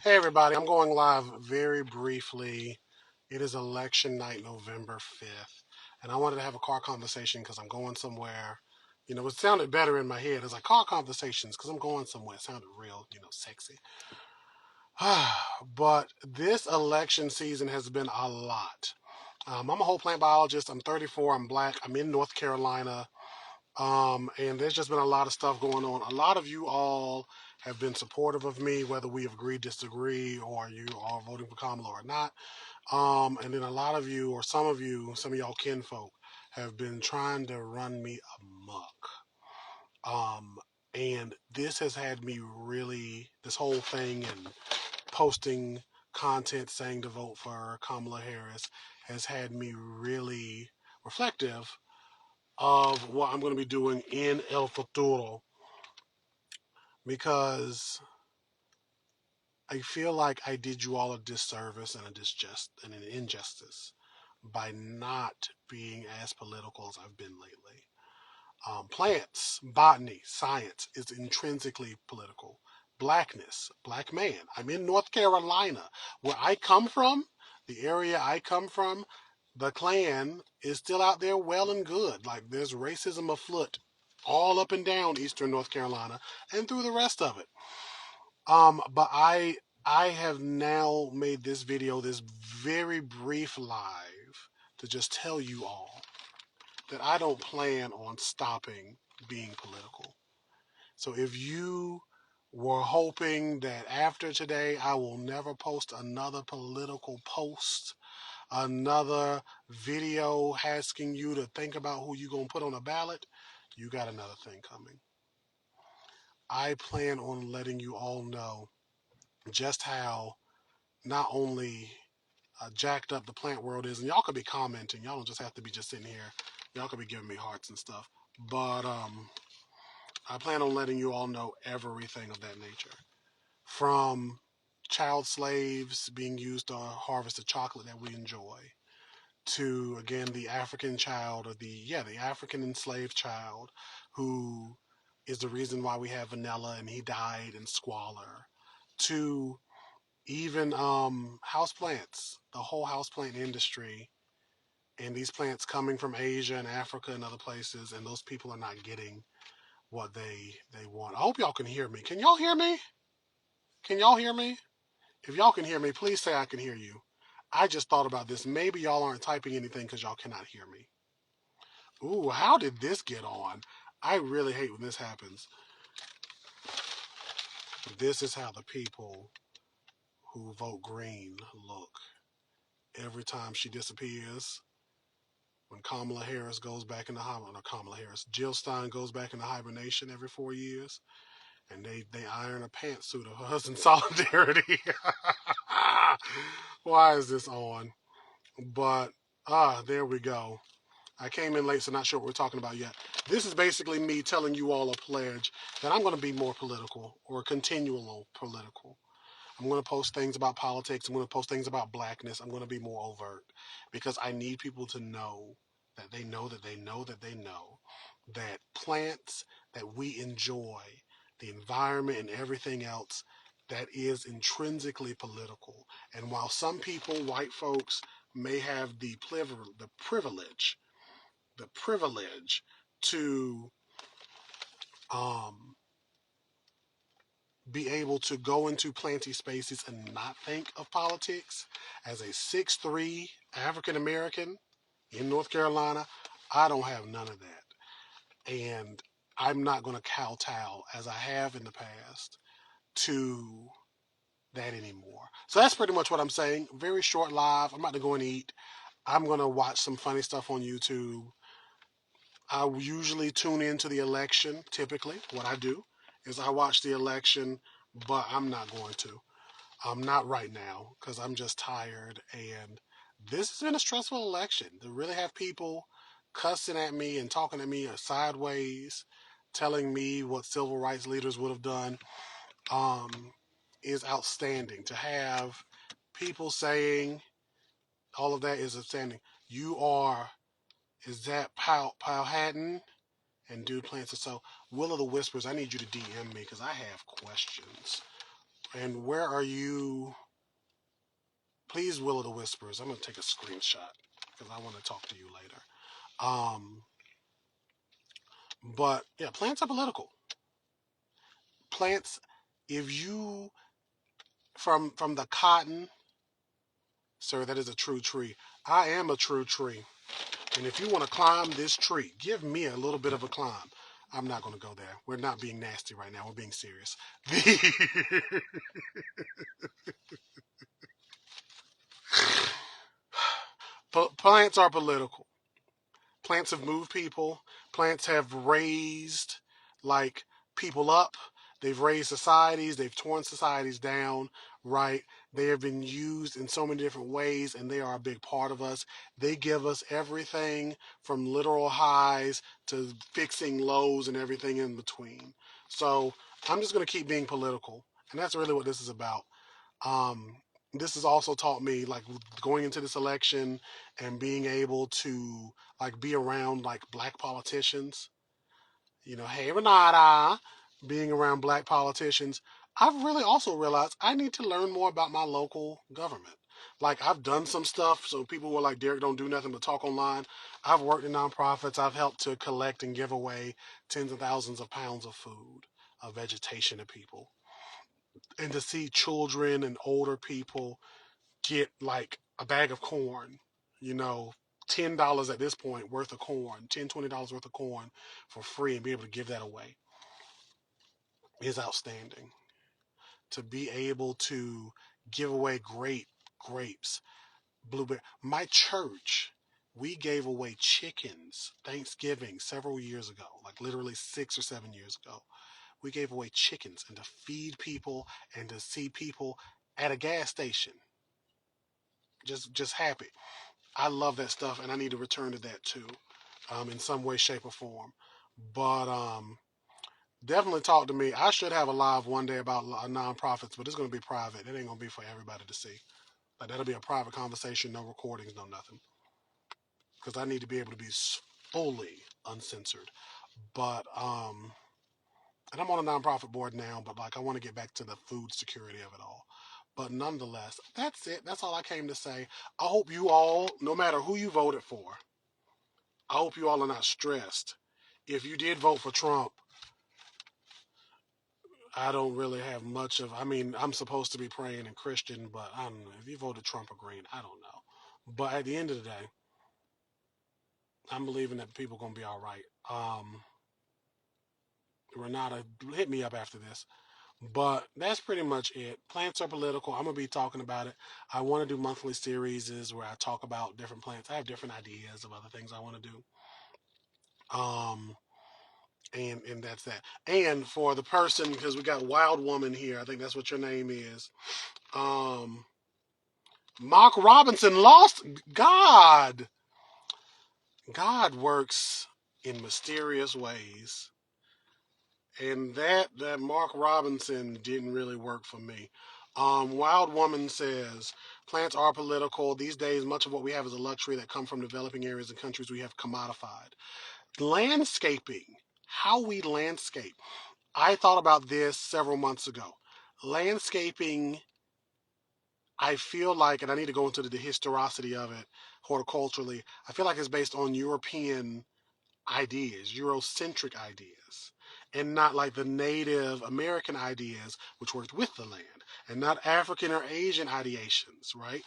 Hey everybody, I'm going live very briefly. It is election night, November 5th, and I wanted to have a car conversation because I'm going somewhere. It sounded better in my head. It's like car conversations because I'm going somewhere. It sounded real, sexy. But this election season has been a lot. I'm a whole plant biologist. I'm 34. I'm black. I'm in North Carolina. And there's just been a lot of stuff going on. A lot of you all have been supportive of me, whether we agree, disagree, or you are voting for Kamala or not. And then a lot of you, or some of y'all kinfolk, have been trying to run me amok. Um, and this has had me really, this whole thing and posting content saying to vote for Kamala Harris has had me really reflective of what I'm going to be doing in El Futuro because I feel like I did you all a disservice and an injustice by not being as political as I've been lately. Plants, botany, science is intrinsically political. Blackness, black man. I'm in North Carolina. Where I come from, the area I come from, the Klan is still out there well and good. Like there's racism afoot all up and down Eastern North Carolina and through the rest of it. But I have now made this video, this very brief live, to just tell you all that I don't plan on stopping being political. So if you were hoping that after today I will never post another political post, another video asking you to think about who you're going to put on a ballot, you got another thing coming. I plan on letting you all know just how not only jacked up the plant world is, and y'all could be commenting. Y'all don't just have to be just sitting here. Y'all could be giving me hearts and stuff. But I plan on letting you all know everything of that nature. From child slaves being used to harvest the chocolate that we enjoy, to again the African child or the African enslaved child who is the reason why we have vanilla and he died in squalor, to even house plants, the whole houseplant industry, and these plants coming from Asia and Africa and other places, and those people are not getting what they want. I hope y'all can hear me. Can y'all hear me? Can y'all hear me? If y'all can hear me, please say I can hear you. I just thought about this. Maybe y'all aren't typing anything because y'all cannot hear me. Ooh, how did this get on? I really hate when this happens. This is how the people who vote green look every time she disappears. When Kamala Harris goes back into Kamala Harris, Jill Stein goes back into hibernation every 4 years, and they iron a pantsuit of hers in solidarity. Why is this on? But there we go. I came in late, so not sure what we're talking about yet. This is basically me telling you all a pledge that I'm going to be more political or continual political. I'm going to post things about politics. I'm going to post things about blackness. I'm going to be more overt because I need people to know that they know that they know that they know that plants that we enjoy, the environment and everything else, that is intrinsically political. And while some people, white folks, may have the privilege to um, be able to go into planty spaces and not think of politics. As a 6'3" African American in North Carolina, I don't have none of that. And I'm not going to kowtow, as I have in the past, to that anymore. So that's pretty much what I'm saying. Very short live. I'm about to go and eat. I'm going to watch some funny stuff on YouTube. I usually tune into the election. Typically, what I do is I watch the election, but I'm not going to. I'm not right now because I'm just tired. And this has been a stressful election. To really have people cussing at me and talking at me sideways, telling me what civil rights leaders would have done, is outstanding. To have people saying all of that is outstanding. Is that Powhatan? And Dude Plants. So, Will of the Whispers, I need you to DM me because I have questions. And where are you? Please, Will of the Whispers. I'm going to take a screenshot because I want to talk to you later. Um, but yeah, plants are political. Plants, if you from the cotton, sir, that is a true tree. I am a true tree. And if you want to climb this tree, give me a little bit of a climb. I'm not going to go there. We're not being nasty right now. We're being serious. Plants are political. Plants have moved people. Plants have raised like people up. They've raised societies. They've torn societies down, right? They have been used in so many different ways, and they are a big part of us. They give us everything from literal highs to fixing lows and everything in between. So I'm just going to keep being political. And that's really what this is about. Um, this has also taught me, like, going into this election and being able to, like, be around, like, black politicians. You know, hey, Renata, being around black politicians, I've really also realized I need to learn more about my local government. Like, I've done some stuff, so people were like, Derek don't do nothing but talk online. I've worked in nonprofits. I've helped to collect and give away tens of thousands of pounds of food, of vegetation to people. And to see children and older people get like a bag of corn, you know, $10 at this point worth of corn, $10, $20 worth of corn for free and be able to give that away is outstanding. To be able to give away great grapes, blueberry. My church, we gave away chickens Thanksgiving several years ago, like literally 6 or 7 years ago. We gave away chickens and to feed people and to see people at a gas station just happy. I love that stuff, and I need to return to that too, in some way, shape, or form. But definitely talk to me. I should have a live one day about nonprofits, but it's going to be private. It ain't going to be for everybody to see. Like that'll be a private conversation, no recordings, no nothing, because I need to be able to be fully uncensored. But and I'm on a nonprofit board now, but like I want to get back to the food security of it all. But nonetheless, that's it. That's all I came to say. I hope you all, no matter who you voted for, I hope you all are not stressed. If you did vote for Trump, I don't really have much of. I mean, I'm supposed to be praying and Christian, but I don't know. If you voted Trump or Green, I don't know. But at the end of the day, I'm believing that people are gonna be all right. Renata, hit me up after this. But that's pretty much it. Plants are political. I'm gonna be talking about it. I want to do monthly series where I talk about different plants. I have different ideas of other things I want to do. Um, and that's that. And for the person, because we got Wild Woman here, I think that's what your name is. Um, Mark Robinson lost. God, God works in mysterious ways, and that Mark Robinson didn't really work for me. Wild Woman says plants are political these days. Much of what we have is a luxury that come from developing areas and countries we have commodified. Landscaping, how we landscape. I thought about this several months ago. Landscaping, I feel like, and I need to go into the historicity of it horticulturally, I feel like it's based on European ideas, Eurocentric ideas, and not like the Native American ideas, which worked with the land, and not African or Asian ideations, right?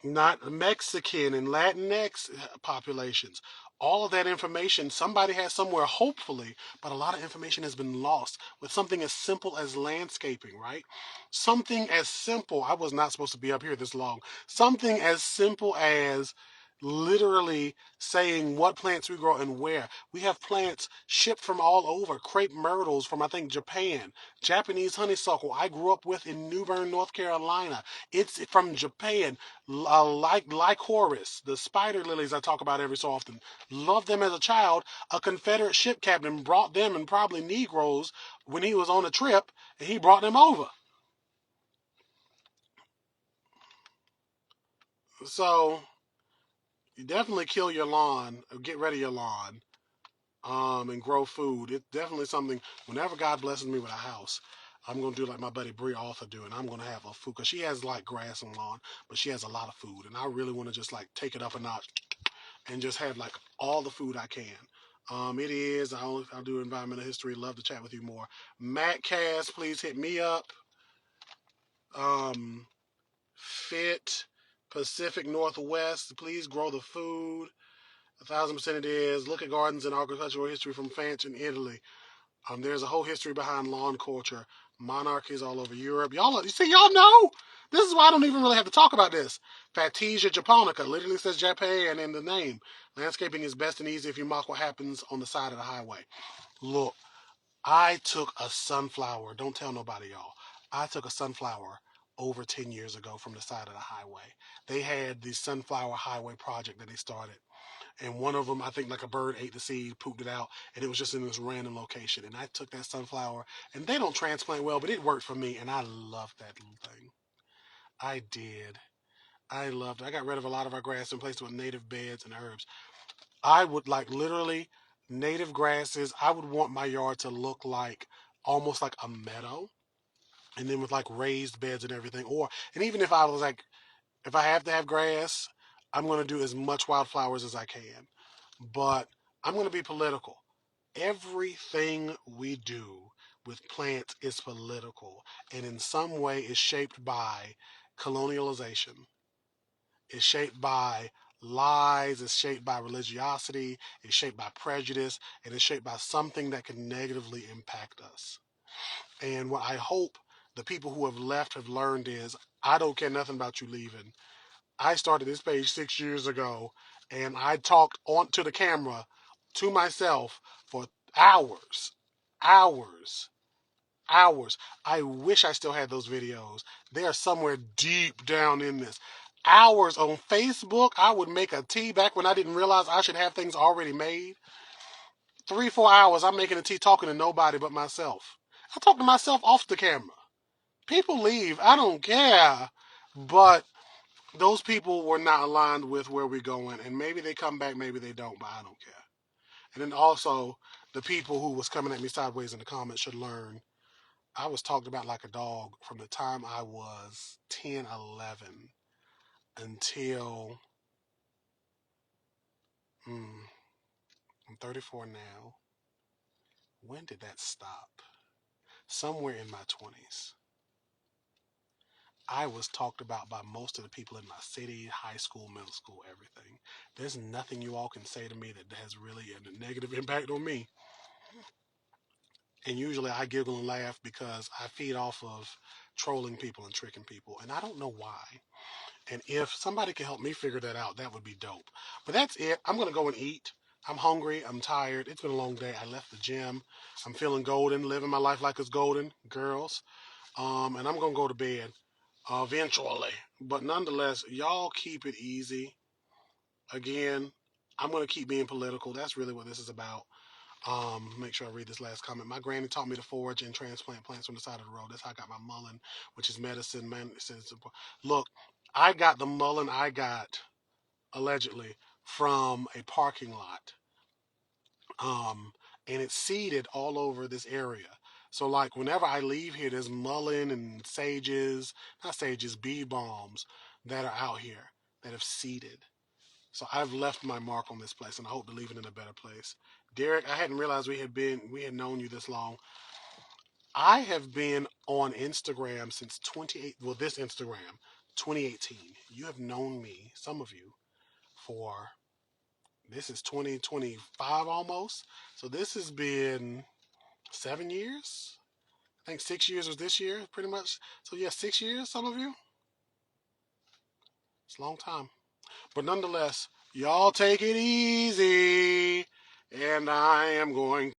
Not Mexican and Latinx populations. All of that information somebody has somewhere, hopefully, but a lot of information has been lost with something as simple as landscaping, right? Something as simple, I was not supposed to be up here this long, something as simple as literally saying what plants we grow and where. We have plants shipped from all over, crepe myrtles from, I think, Japan, Japanese honeysuckle I grew up with in New Bern, North Carolina. It's from Japan. Like Lycoris, the spider lilies I talk about every so often. Loved them as a child. A Confederate ship captain brought them and probably Negroes when he was on a trip, and he brought them over. So you definitely kill your lawn, or get rid of your lawn, and grow food. It's definitely something. Whenever God blesses me with a house, I'm gonna do like my buddy Brie Arthur do, and I'm gonna have a food because she has like grass and lawn, but she has a lot of food, and I really want to just like take it up a notch and just have like all the food I can. It is. I'll do environmental history. Love to chat with you more. Matt Cass, please hit me up. Um, Fit Pacific Northwest, please grow the food. 1,000% it is. Look at gardens and agricultural history from France and Italy. There's a whole history behind lawn culture, monarchies all over Europe. You see, y'all know. This is why I don't even really have to talk about this. Fatigia japonica literally says Japan in the name. Landscaping is best and easy if you mock what happens on the side of the highway. Look, I took a sunflower. Don't tell nobody, y'all. I took a sunflower over 10 years ago from the side of the highway. They had the sunflower highway project that they started. And one of them, I think like a bird ate the seed, pooped it out, and it was just in this random location. And I took that sunflower, and they don't transplant well, but it worked for me, and I loved that little thing. I did. I loved it. I got rid of a lot of our grass and placed it with native beds and herbs. I would like literally native grasses. I would want my yard to look like almost like a meadow, and then with like raised beds and everything. And even if I was like, if I have to have grass, I'm going to do as much wildflowers as I can. But I'm going to be political. Everything we do with plants is political and in some way is shaped by colonialization, is shaped by lies, is shaped by religiosity, is shaped by prejudice, and is shaped by something that can negatively impact us. And what I hope the people who have left have learned is I don't care nothing about you leaving. I started this page 6 years ago, and I talked onto the camera to myself for hours, hours, hours. I wish I still had those videos. They are somewhere deep down in this. Hours on Facebook. I would make a tea back when I didn't realize I should have things already made. 3, 4 hours, I'm making a tea talking to nobody but myself. I talk to myself off the camera. People leave. I don't care. But those people were not aligned with where we're going, and maybe they come back, maybe they don't, but I don't care. And then also, the people who was coming at me sideways in the comments should learn I was talked about like a dog from the time I was 10, 11 until I'm 34 now. When did that stop? Somewhere in my 20s. I was talked about by most of the people in my city, high school, middle school, everything. There's nothing you all can say to me that has really a negative impact on me. And usually I giggle and laugh because I feed off of trolling people and tricking people. And I don't know why. And if somebody can help me figure that out, that would be dope. But that's it. I'm going to go and eat. I'm hungry. I'm tired. It's been a long day. I left the gym. I'm feeling golden, living my life like it's golden, girls. And I'm going to go to bed eventually. But nonetheless, y'all keep it easy. Again, I'm going to keep being political. That's really what this is about. Make sure I read this last comment. My granny taught me to forage and transplant plants from the side of the road. That's how I got my mullein, which is medicine. Man, look, I got the mullein I got allegedly from a parking lot, and it's seeded all over this area. So like whenever I leave here, there's mullein and sages, not sages, bee balms that are out here that have seeded. So I've left my mark on this place, and I hope to leave it in a better place. Derek, I hadn't realized we had known you this long. I have been on Instagram since 28. Well, this Instagram, 2018. You have known me, some of you, for this is 2025 almost. So this has been 7 years. I think 6 years was this year, pretty much. So yeah, 6 years. Some of you. It's a long time. But nonetheless, y'all take it easy. And I am going